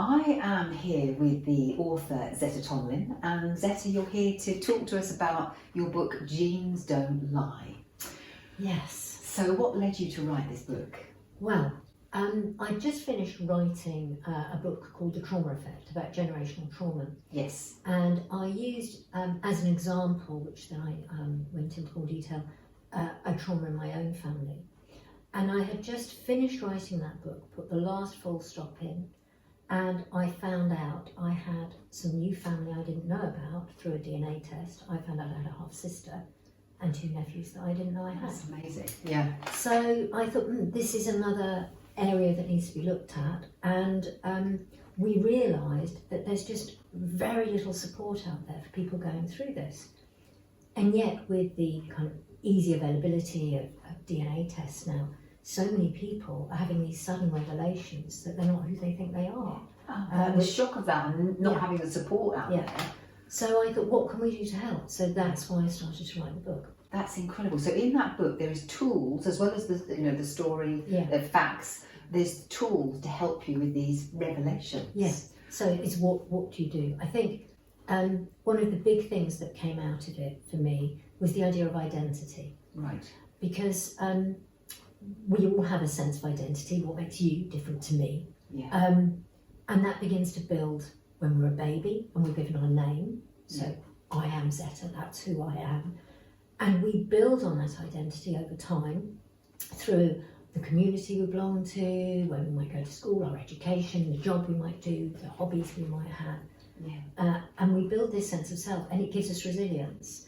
I am here with the author Zetta Thomelin, and Zetta, you're here to talk to us about your book Genes Don't Lie. Yes. So what led you to write this book? Well, I just finished writing a book called The Trauma Effect about generational trauma. Yes. And I used as an example, which then I went into more detail, a trauma in my own family. And I had just finished writing that book, put the last full stop in, and I found out I had some new family I didn't know about through a DNA test. I found out I had a half sister and 2 nephews that I didn't know I had. That's amazing. Yeah. So I thought, this is another area that needs to be looked at, and we realised that there's just very little support out there for people going through this. And yet with the kind of easy availability of DNA tests now, so many people are having these sudden revelations that they're not who they think they are. The shock of that and not having the support out there. So I thought, what can we do to help? So that's why I started to write the book. That's incredible. So in that book there is tools, as well as the story, the facts. There's tools to help you with these revelations. Yes. So it's what do you do? I think one of the big things that came out of it for me was the idea of identity. Right. Because we all have a sense of identity, what makes you different to me. Yeah. And that begins to build when we're a baby and we're given our name. So I am Zetta, that's who I am. And we build on that identity over time through the community we belong to, where we might go to school, our education, the job we might do, the hobbies we might have. Yeah. And we build this sense of self, and it gives us resilience.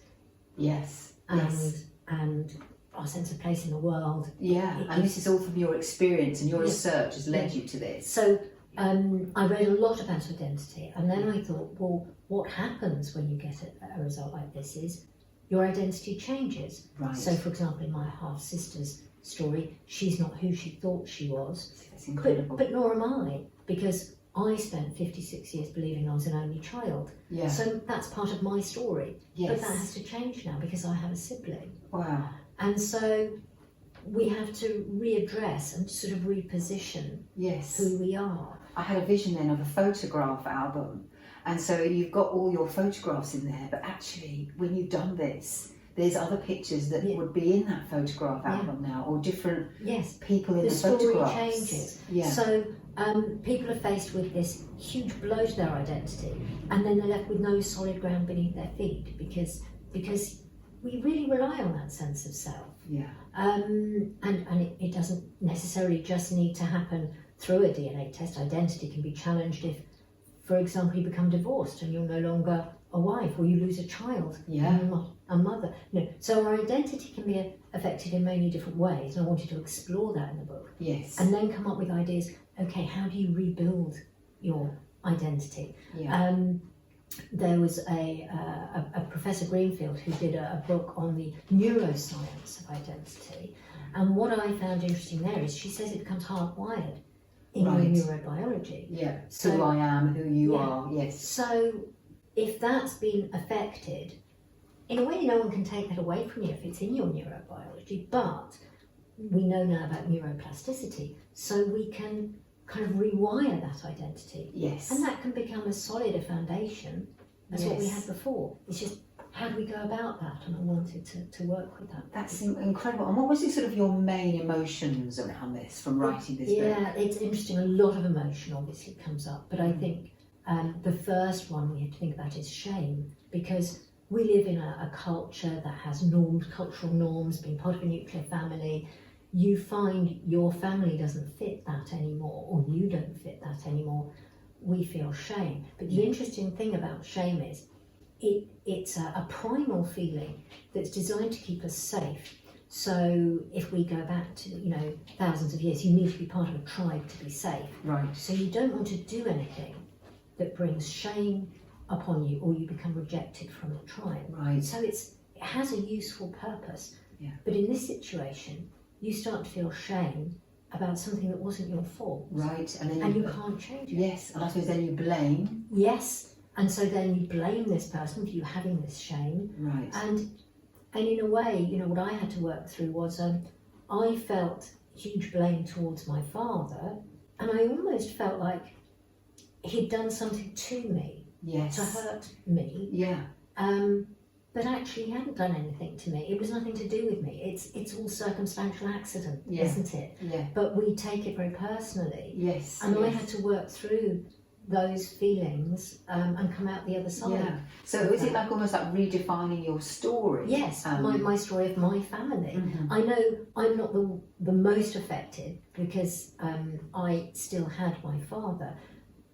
Yes. And our sense of place in the world. Yeah, and this is all from your experience, and your research has led you to this. So I read a lot about identity, and then I thought, well, what happens when you get a result like this is your identity changes. Right. So, for example, in my half-sister's story, she's not who she thought she was. That's incredible. But nor am I, because I spent 56 years believing I was an only child. Yeah. So that's part of my story. Yes. But that has to change now because I have a sibling. Wow. And so we have to readdress and sort of reposition who we are. I had a vision then of a photograph album, and so you've got all your photographs in there, but actually when you've done this, there's other pictures that would be in that photograph album now, or different people in the photographs. The story changes. Yeah. So people are faced with this huge blow to their identity, and then they're left with no solid ground beneath their feet because we really rely on that sense of self. Yeah. And it doesn't necessarily just need to happen through a DNA test. Identity can be challenged if, for example, you become divorced and you're no longer a wife, or you lose a child and you're not a mother. No. So our identity can be affected in many different ways, and I wanted to explore that in the book. Yes. And then come up with ideas, okay, how do you rebuild your identity? Yeah. There was a Professor Greenfield who did a book on the neuroscience of identity, and what I found interesting there is she says it becomes hardwired in your neurobiology. Yeah, so who I am, who you are, yes. So if that's been affected, in a way no one can take that away from you if it's in your neurobiology, but we know now about neuroplasticity, so we can kind of rewire that identity. Yes. And that can become as solid a foundation as what we had before. It's just, how do we go about that? And I wanted to work with that. That's incredible. And what was sort of your main emotions around this from writing this book? Yeah, it's interesting. A lot of emotion obviously comes up, but I think the first one we have to think about is shame, because we live in a culture that has norms, cultural norms, being part of a nuclear family. You find your family doesn't fit that anymore, or you don't fit that anymore. We feel shame. But the interesting thing about shame is it's a primal feeling that's designed to keep us safe. So if we go back to thousands of years, you need to be part of a tribe to be safe. Right. So you don't want to do anything that brings shame upon you, or you become rejected from the tribe. Right. So it has a useful purpose. Yeah. But in this situation, you start to feel shame about something that wasn't your fault. Right. And you can't change it. Yes, and I suppose then you blame. Yes, and so then you blame this person for you having this shame. Right. And in a way, what I had to work through was I felt huge blame towards my father, and I almost felt like he'd done something to me, Yes. to hurt me. Yeah. But actually, he hadn't done anything to me. It was nothing to do with me. It's all circumstantial accident, Yeah. isn't it? Yeah. But we take it very personally. Yes. And I yes. had to work through those feelings and come out the other side. Yeah. So is it like almost like redefining your story? Yes, my story of my family. Mhm. I know I'm not the most affected because I still had my father,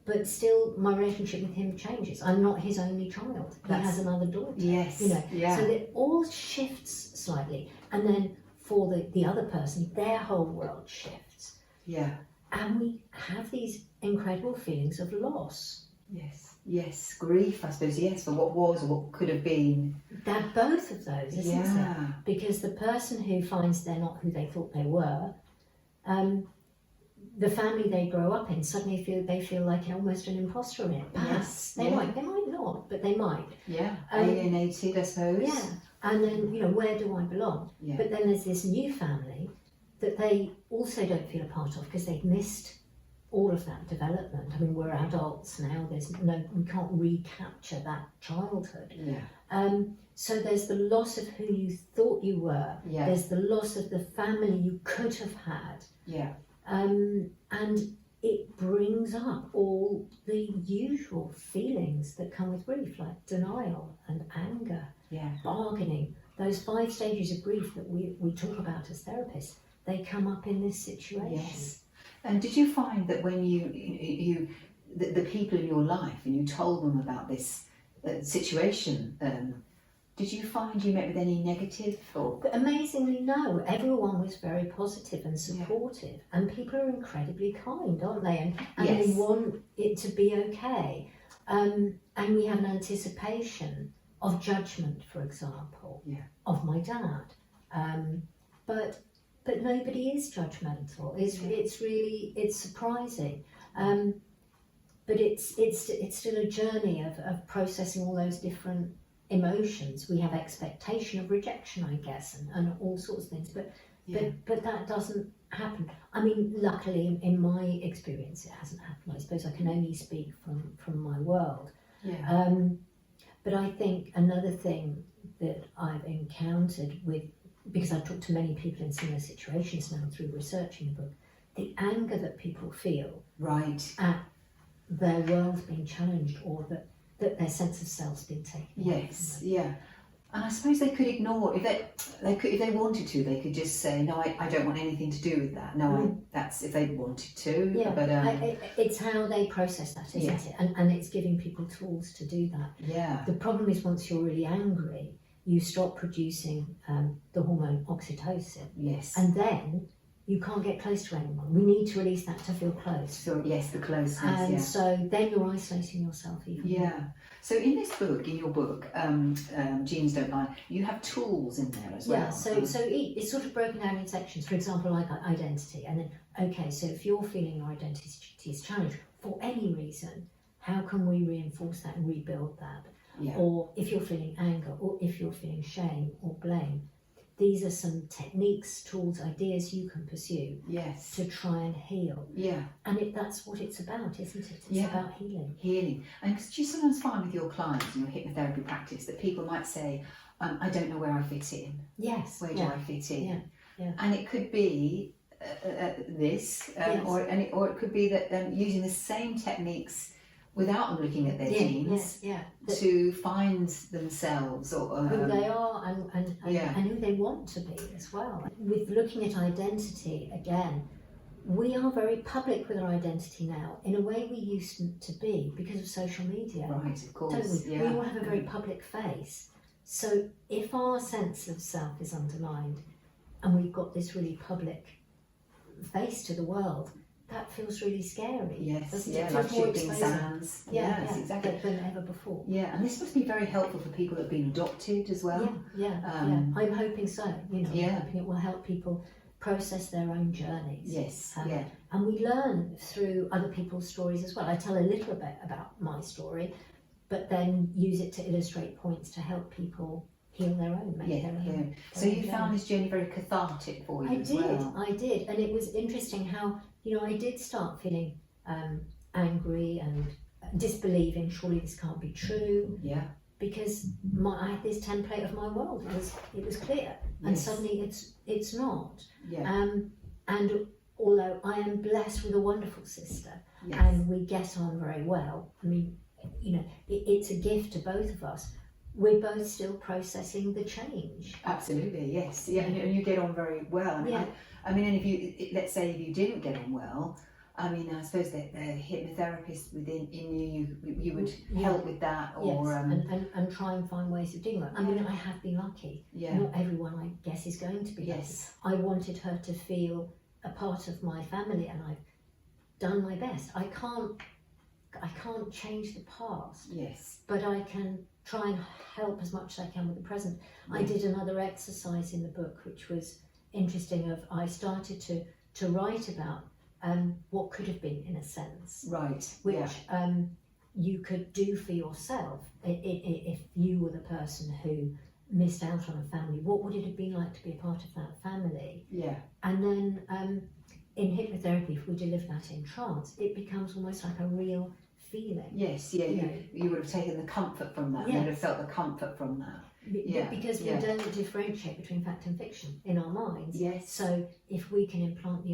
but still my relationship with him changes. I'm not his only child. He has another daughter. Yes. You know, Yeah. so it all shifts slightly. And then for the other person, their whole world shifts. Yeah. And we have these incredible feelings of loss. Yes. Yes. Grief, I suppose. Yes, for what was or what could have been. They're both of those, isn't it? Yeah. Because the person who finds they're not who they thought they were, the family they grow up in suddenly feel like almost an imposter in it. Perhaps they might not, but they might. Yeah. Alienated, I suppose. Yeah, and then where do I belong? Yeah. But then there's this new family that they also don't feel a part of because they've missed all of that development. I mean, we're adults now. We can't recapture that childhood. Yeah. So there's the loss of who you thought you were. Yeah. There's the loss of the family you could have had. Yeah. And it brings up all the usual feelings that come with grief, like denial and anger, Yeah. bargaining. Those 5 stages of grief that we talk about as therapists, they come up in this situation. Yes. And did you find that when the people in your life and you told them about this situation, did you find you met with any negative or? But amazingly, no. Everyone was very positive and supportive, and people are incredibly kind, aren't they? And Yes. they want it to be okay. And we have an anticipation of judgment, for example, of my dad. But nobody is judgmental. It's surprising. But it's still a journey of processing all those different emotions. We have expectation of rejection, I guess, and all sorts of things. But that doesn't happen. I mean, luckily, in my experience, it hasn't happened. I suppose I can only speak from my world. Yeah. But I think another thing that I've encountered because I've talked to many people in similar situations now through researching the book, the anger that people feel Right. at their world being challenged, or that their sense of self's been taken away Yes. from them. Yeah. And I suppose they could ignore if they wanted to. They could just say, no, I don't want anything to do with that. No, that's if they wanted to. Yeah, but it's how they process that, isn't it? And it's giving people tools to do that. yeah. The problem is once you're really angry, you stop producing the hormone oxytocin, Yes. and then you can't get close to anyone. We need to release that to feel close. So yes, the closeness. And yeah. so then you're isolating yourself even more. Yeah. So in your book, Genes Don't Lie, you have tools in there as well. Yeah, so it's sort of broken down in sections. For example, like identity, and then okay, so if you're feeling your identity is challenged for any reason, how can we reinforce that and rebuild that? Yeah. Or if you're feeling anger, or if you're feeling shame or blame, these are some techniques, tools, ideas you can pursue Yes. to try and heal. Yeah. And that's what it's about, isn't it? It's about healing. Healing. And do you sometimes find with your clients in your hypnotherapy practice that people might say, I don't know where I fit in. Yes. Where do I fit in? Yeah. Yeah. And it could be this, Yes. or it could be that using the same techniques without them looking at their genes to find themselves or who they are and who they want to be as well. With looking at identity again, we are very public with our identity now in a way we used to be because of social media. Right, of course. Don't we? Yeah. We all have a very public face. So if our sense of self is undermined and we've got this really public face to the world, that feels really scary. Yes, Doesn't yeah, it? like Feels more shooting exposing. sands. Yeah, Yes, yeah, exactly. than ever before. Yeah, and this must be very helpful for people that have been adopted as well. Yeah. I'm hoping so. I'm hoping it will help people process their own journeys. Yes, And we learn through other people's stories as well. I tell a little bit about my story, but then use it to illustrate points to help people heal their own, make their own. So you found this journey very cathartic for you as well. I did. And it was interesting how, I did start feeling angry and disbelieving, surely this can't be true. Yeah. Because I had this template of my world. It was clear, and Yes. suddenly it's not. Yeah. And although I am blessed with a wonderful sister, Yes. and we get on very well, I mean, it's a gift to both of us. We're both still processing the change. Absolutely, yes. Yeah, and you get on very well. And Yeah. I mean, and let's say if you didn't get on well, I mean, I suppose that the hypnotherapist within you would help with that, or yes, and try and find ways of doing that. I mean, I have been lucky. yeah, Not everyone, I guess, is going to be yes, lucky. I wanted her to feel a part of my family, and I've done my best. I can't change the past, yes, but I can try and help as much as I can with the present. I Yeah. did another exercise in the book, which was interesting. I started to write about what could have been, in a sense, right, which you could do for yourself if you were the person who missed out on a family. What would it have been like to be a part of that family? yeah, And then in hypnotherapy, if we deliver that in trance, it becomes almost like a real feeling. yes, yeah. Yeah. You would have taken the comfort from that. You would have felt the comfort from that. Yeah, Because we yeah. don't differentiate between fact and fiction in our minds. Yes. So if we can implant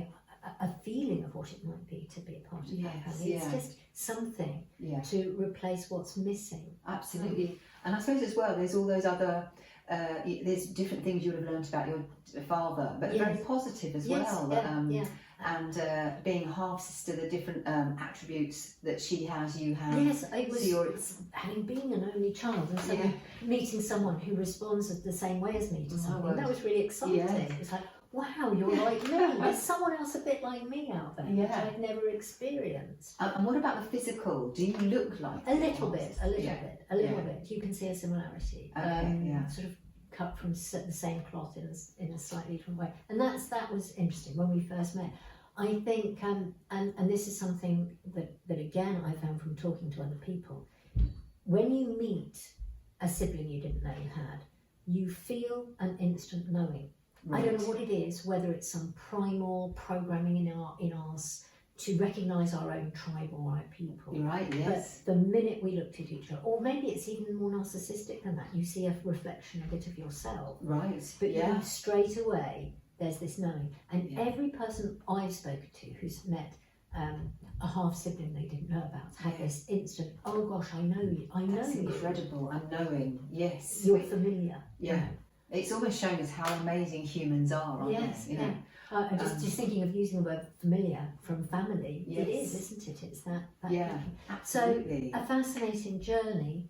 a feeling of what it might be to be a part of that Yes, family, it's yeah. just something Yeah. to replace what's missing. Absolutely. And I suppose as well, there's all those other, there's different things you would have learned about your father, but very Yes. positive as Yes, well. yeah. And being a half sister, the different attributes that she has, you have. Yes, it was So having been an only child and suddenly meeting someone who responds the same way as me to something. well, That was really exciting. yeah. It's like, wow, you're like me. There's someone else a bit like me out there, which Yeah. I've never experienced. And what about the physical? Do you look like A little your bit, half-sister? a little Yeah. bit, a little Yeah. bit. You can see a similarity. Okay, yeah. Sort of cut from the same cloth in a slightly different way. And that was interesting when we first met. I think, and this is something that again I found from talking to other people, when you meet a sibling you didn't know you had, you feel an instant knowing. Right. I don't know what it is, whether it's some primal programming in us to recognise our own tribe or our people. You're right, yes. But the minute we looked at each other, or maybe it's even more narcissistic than that, you see a reflection, a bit of yourself. Right, But yeah. you straight away, there's this knowing. And Yeah. every person I've spoken to who's met a half sibling they didn't know about had this instant, oh gosh, I know you, I know That's you. incredible. And knowing, yes. You're familiar. Yeah. It's almost shown us how amazing humans are, aren't Yes, they? You know? yeah. Just thinking of using the word familiar from family, Yes. it is, isn't it? It's that Yeah, connection. absolutely. So a fascinating journey,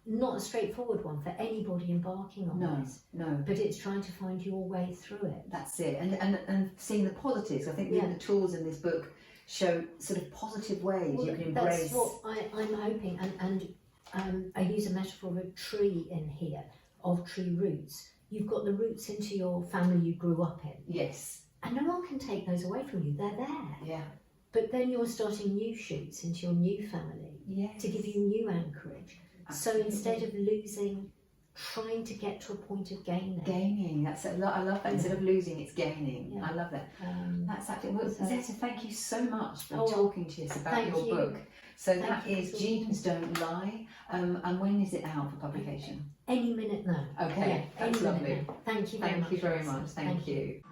not a straightforward one for anybody embarking on No, this, no. but it's trying to find your way through it. That's it, and seeing the positives. I think the tools in this book show sort of positive ways you can embrace. That's what I'm hoping, and I use a metaphor of a tree in here, of tree roots. You've got the roots into your family you grew up in, Yes, and no one can take those away from you. They're there. yeah, But then you're starting new shoots into your new family yes. to give you new anchorage. Absolutely. So instead of losing, trying to get to a point of gaining. Gaining, that's a lot. I love that. Instead of losing, it's gaining. Yeah. I love that. That's absolutely. Well, so- Zetta, thank you so much for Oh, talking to us about thank your you. book. So Thank that you is for Genes Don't Lie. And when is it out for publication? Any minute now. Okay, Yeah, that's any minute lovely. now. Thank you very much. Thank you very Alison. much. Thank you.